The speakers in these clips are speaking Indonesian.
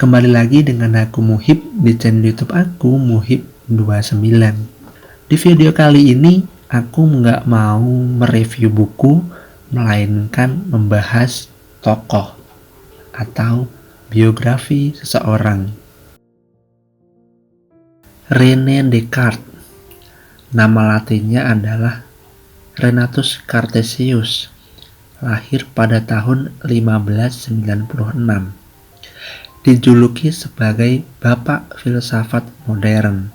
Kembali lagi dengan aku Muhib di channel YouTube aku Muhib29. Di video kali ini aku nggak mau mereview buku, melainkan membahas tokoh atau biografi seseorang. René Descartes. Nama latinnya adalah Renatus Cartesius. Lahir pada tahun 1596. Dijuluki sebagai Bapak Filsafat Modern.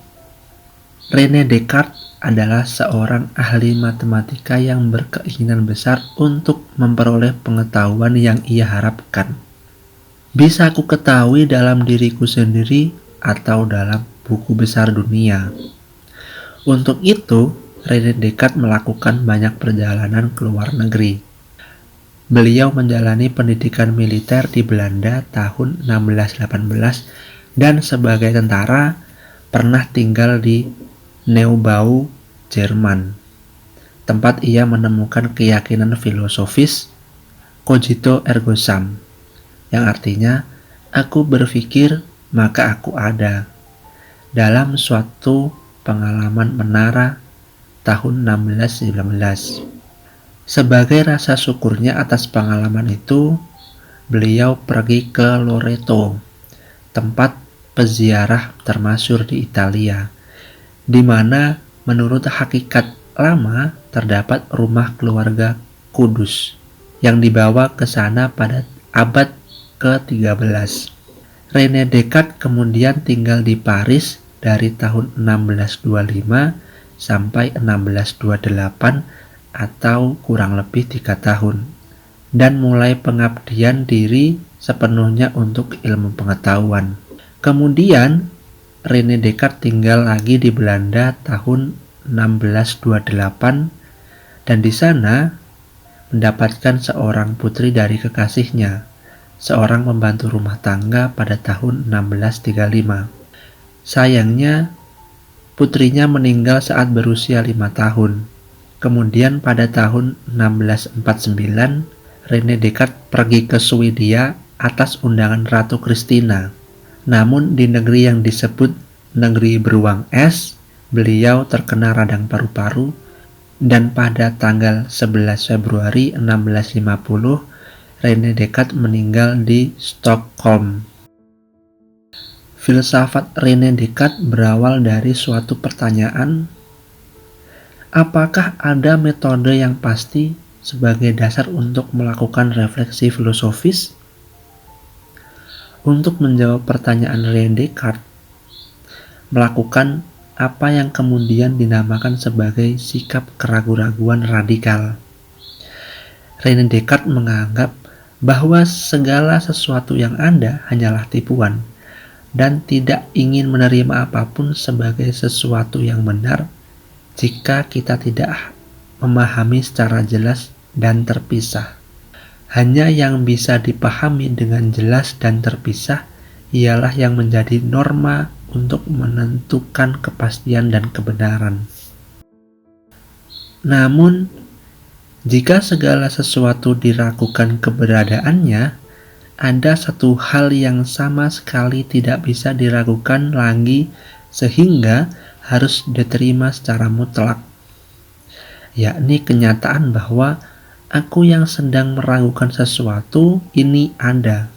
René Descartes adalah seorang ahli matematika yang berkeinginan besar untuk memperoleh pengetahuan yang ia harapkan. Bisa aku ketahui dalam diriku sendiri atau dalam buku besar dunia. Untuk itu, René Descartes melakukan banyak perjalanan ke luar negeri. Beliau menjalani pendidikan militer di Belanda tahun 1618 dan sebagai tentara pernah tinggal di Neubau, Jerman, tempat ia menemukan keyakinan filosofis cogito ergo sum, yang artinya aku berpikir maka aku ada, dalam suatu pengalaman menara tahun 1619. Sebagai rasa syukurnya atas pengalaman itu, beliau pergi ke Loreto, tempat peziarah termasyhur di Italia, di mana menurut hakikat lama terdapat rumah keluarga kudus yang dibawa ke sana pada abad ke-13. René Descartes kemudian tinggal di Paris dari tahun 1625 sampai 1628 atau kurang lebih 3 tahun, dan mulai pengabdian diri sepenuhnya untuk ilmu pengetahuan. Kemudian René Descartes tinggal lagi di Belanda tahun 1628 dan di sana mendapatkan seorang putri dari kekasihnya, seorang pembantu rumah tangga pada tahun 1635. Sayangnya, putrinya meninggal saat berusia 5 tahun. Kemudian pada tahun 1649, René Descartes pergi ke Swedia atas undangan Ratu Christina. Namun di negeri yang disebut negeri beruang es, beliau terkena radang paru-paru dan pada tanggal 11 Februari 1650, René Descartes meninggal di Stockholm. Filsafat René Descartes berawal dari suatu pertanyaan, apakah ada metode yang pasti sebagai dasar untuk melakukan refleksi filosofis? Untuk menjawab pertanyaan René Descartes, melakukan apa yang kemudian dinamakan sebagai sikap keraguan-raguan radikal. René Descartes menganggap bahwa segala sesuatu yang ada hanyalah tipuan dan tidak ingin menerima apapun sebagai sesuatu yang benar jika kita tidak memahami secara jelas dan terpisah. Hanya yang bisa dipahami dengan jelas dan terpisah ialah yang menjadi norma untuk menentukan kepastian dan kebenaran. Namun, jika segala sesuatu diragukan keberadaannya, ada satu hal yang sama sekali tidak bisa diragukan lagi sehingga harus diterima secara mutlak, yakni kenyataan bahwa aku yang sedang meragukan sesuatu ini ada.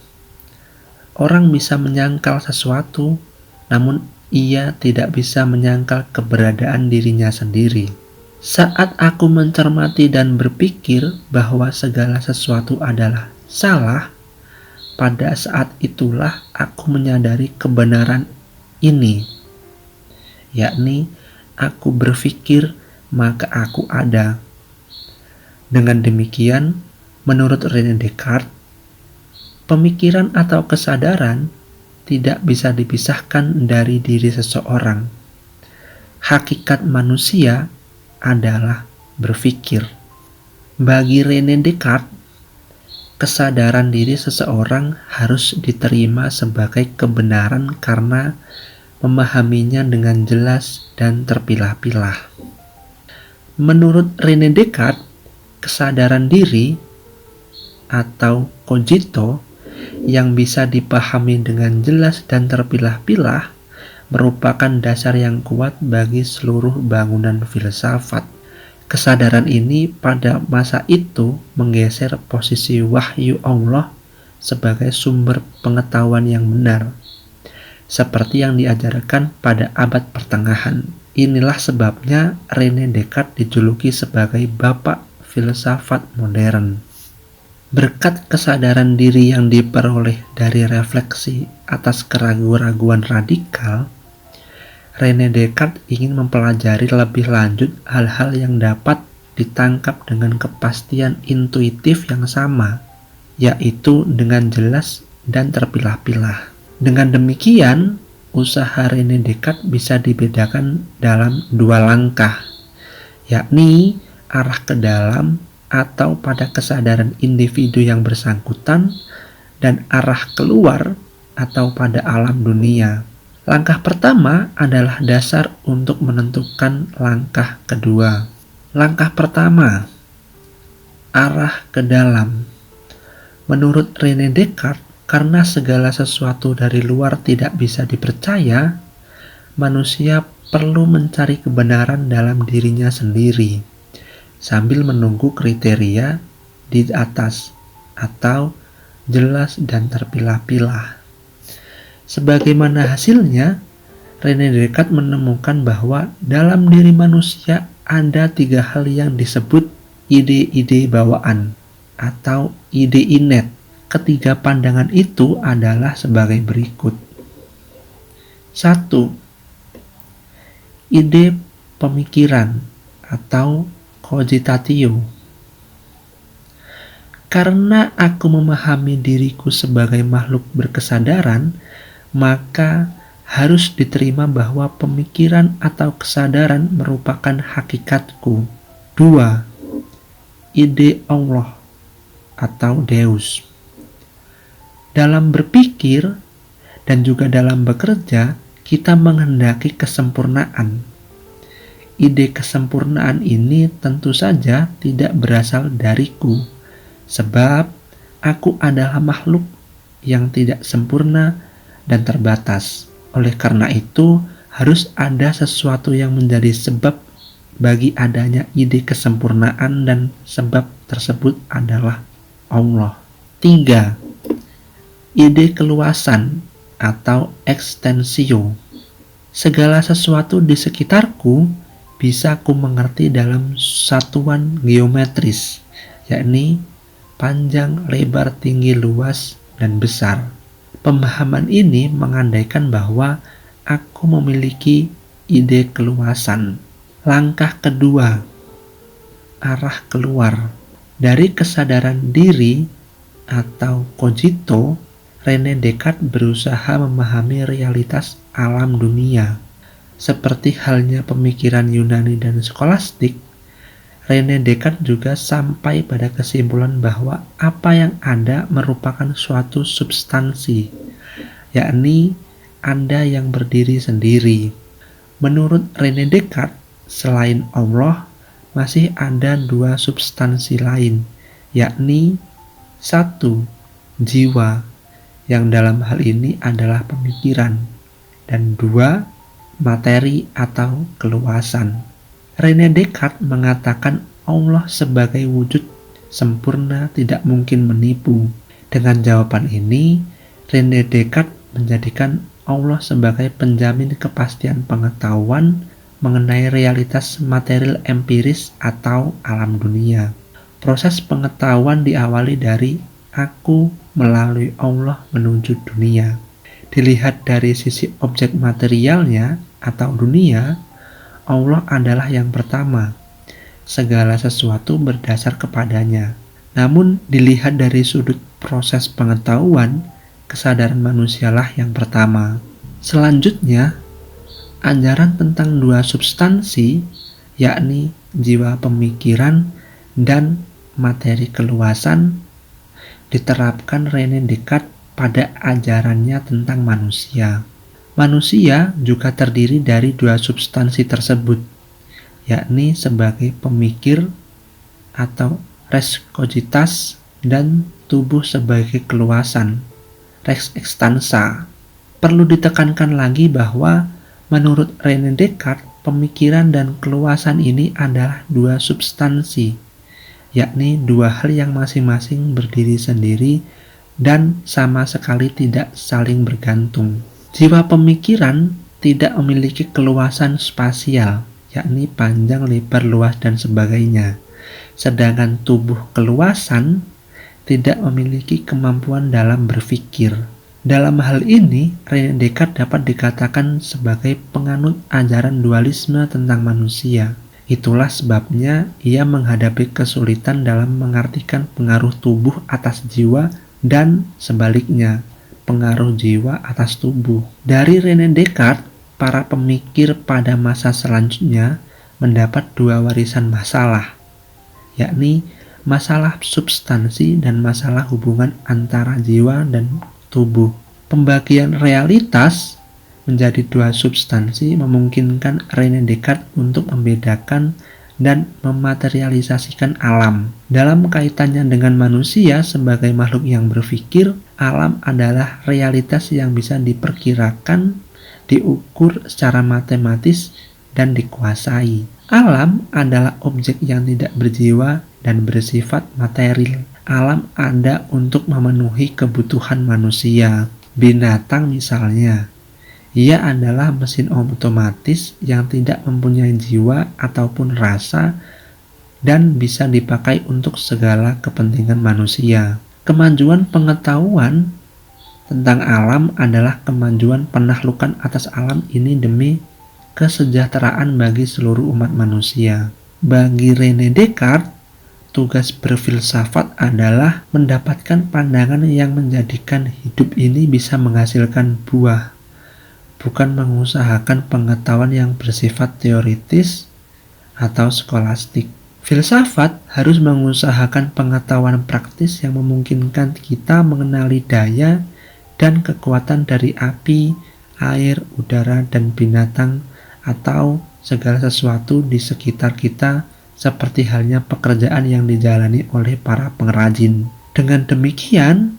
Orang bisa menyangkal sesuatu, namun ia tidak bisa menyangkal keberadaan dirinya sendiri. Saat aku mencermati dan berpikir bahwa segala sesuatu adalah salah, pada saat itulah aku menyadari kebenaran ini, yakni aku berpikir maka aku ada. Dengan demikian, menurut René Descartes, pemikiran atau kesadaran tidak bisa dipisahkan dari diri seseorang. Hakikat manusia adalah berpikir. Bagi René Descartes, kesadaran diri seseorang harus diterima sebagai kebenaran karena memahaminya dengan jelas dan terpilah-pilah. Menurut René Descartes, kesadaran diri atau cogito yang bisa dipahami dengan jelas dan terpilah-pilah merupakan dasar yang kuat bagi seluruh bangunan filsafat. Kesadaran ini pada masa itu menggeser posisi wahyu Allah sebagai sumber pengetahuan yang benar, seperti yang diajarkan pada abad pertengahan. Inilah sebabnya René Descartes dijuluki sebagai bapak filsafat modern. Berkat kesadaran diri yang diperoleh dari refleksi atas keraguan-raguan radikal, René Descartes ingin mempelajari lebih lanjut hal-hal yang dapat ditangkap dengan kepastian intuitif yang sama, yaitu dengan jelas dan terpilah-pilah. Dengan demikian, usaha René Descartes bisa dibedakan dalam dua langkah, yakni arah ke dalam atau pada kesadaran individu yang bersangkutan, dan arah keluar atau pada alam dunia. Langkah pertama adalah dasar untuk menentukan langkah kedua. Langkah pertama, arah ke dalam. Menurut René Descartes, karena segala sesuatu dari luar tidak bisa dipercaya, manusia perlu mencari kebenaran dalam dirinya sendiri, sambil menunggu kriteria di atas atau jelas dan terpilah-pilah. Sebagaimana hasilnya, René Descartes menemukan bahwa dalam diri manusia ada 3 hal yang disebut ide-ide bawaan atau ide inet. Ketiga pandangan itu adalah sebagai berikut. 1. Ide pemikiran atau cogitatio. Karena aku memahami diriku sebagai makhluk berkesadaran, maka harus diterima bahwa pemikiran atau kesadaran merupakan hakikatku. 2. Ide Allah atau Deus. Dalam berpikir dan juga dalam bekerja, kita menghendaki kesempurnaan. Ide kesempurnaan ini tentu saja tidak berasal dariku, sebab aku adalah makhluk yang tidak sempurna dan terbatas. Oleh karena itu, harus ada sesuatu yang menjadi sebab bagi adanya ide kesempurnaan, dan sebab tersebut adalah Allah. 3. Ide keluasan atau extensio. Segala sesuatu di sekitarku bisa ku mengerti dalam satuan geometris, yakni panjang, lebar, tinggi, luas, dan besar. Pemahaman ini mengandaikan bahwa aku memiliki ide keluasan. Langkah kedua, arah keluar. Dari kesadaran diri atau cogito, René Descartes berusaha memahami realitas alam dunia. Seperti halnya pemikiran Yunani dan skolastik, René Descartes juga sampai pada kesimpulan bahwa apa yang ada merupakan suatu substansi, yakni ada yang berdiri sendiri. Menurut René Descartes, selain Allah, masih ada 2 substansi lain, yakni 1. Jiwa, yang dalam hal ini adalah pemikiran, dan 2. Materi atau keluasan. René Descartes mengatakan Allah sebagai wujud sempurna tidak mungkin menipu. Dengan jawaban ini, René Descartes menjadikan Allah sebagai penjamin kepastian pengetahuan mengenai realitas material empiris atau alam dunia. Proses pengetahuan diawali dari aku melalui Allah menuju dunia. Dilihat dari sisi objek materialnya atau dunia, Allah adalah yang pertama. Segala sesuatu berdasar kepadanya. Namun dilihat dari sudut proses pengetahuan, kesadaran manusialah yang pertama. Selanjutnya, ajaran tentang 2 substansi, yakni jiwa pemikiran dan materi keluasan, diterapkan René Descartes pada ajarannya tentang manusia. Manusia juga terdiri dari 2 substansi tersebut, yakni sebagai pemikir atau res cogitas dan tubuh sebagai keluasan, res extensa. Perlu ditekankan lagi bahwa menurut René Descartes, pemikiran dan keluasan ini adalah dua substansi, yakni dua hal yang masing-masing berdiri sendiri dan sama sekali tidak saling bergantung. Jiwa pemikiran tidak memiliki keluasan spasial, yakni panjang, lebar, luas, dan sebagainya. Sedangkan tubuh keluasan tidak memiliki kemampuan dalam berpikir. Dalam hal ini, René Descartes dapat dikatakan sebagai penganut ajaran dualisme tentang manusia. Itulah sebabnya ia menghadapi kesulitan dalam mengartikan pengaruh tubuh atas jiwa dan sebaliknya, pengaruh jiwa atas tubuh. Dari René Descartes, para pemikir pada masa selanjutnya mendapat dua warisan masalah, yakni masalah substansi dan masalah hubungan antara jiwa dan tubuh. Pembagian realitas menjadi dua substansi memungkinkan René Descartes untuk membedakan dan mematerialisasikan alam. Dalam kaitannya dengan manusia sebagai makhluk yang berpikir, alam adalah realitas yang bisa diperkirakan, diukur secara matematis, dan dikuasai. Alam adalah objek yang tidak berjiwa dan bersifat material. Alam ada untuk memenuhi kebutuhan manusia. Binatang misalnya, ia adalah mesin otomatis yang tidak mempunyai jiwa ataupun rasa dan bisa dipakai untuk segala kepentingan manusia. Kemajuan pengetahuan tentang alam adalah kemajuan penaklukan atas alam ini demi kesejahteraan bagi seluruh umat manusia. Bagi René Descartes, tugas berfilsafat adalah mendapatkan pandangan yang menjadikan hidup ini bisa menghasilkan buah, bukan mengusahakan pengetahuan yang bersifat teoritis atau skolastik. Filsafat harus mengusahakan pengetahuan praktis yang memungkinkan kita mengenali daya dan kekuatan dari api, air, udara, dan binatang atau segala sesuatu di sekitar kita, seperti halnya pekerjaan yang dijalani oleh para pengrajin. Dengan demikian,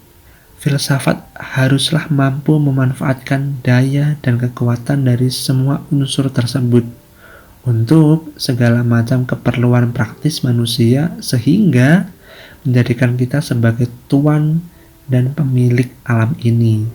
filsafat haruslah mampu memanfaatkan daya dan kekuatan dari semua unsur tersebut untuk segala macam keperluan praktis manusia, sehingga menjadikan kita sebagai tuan dan pemilik alam ini.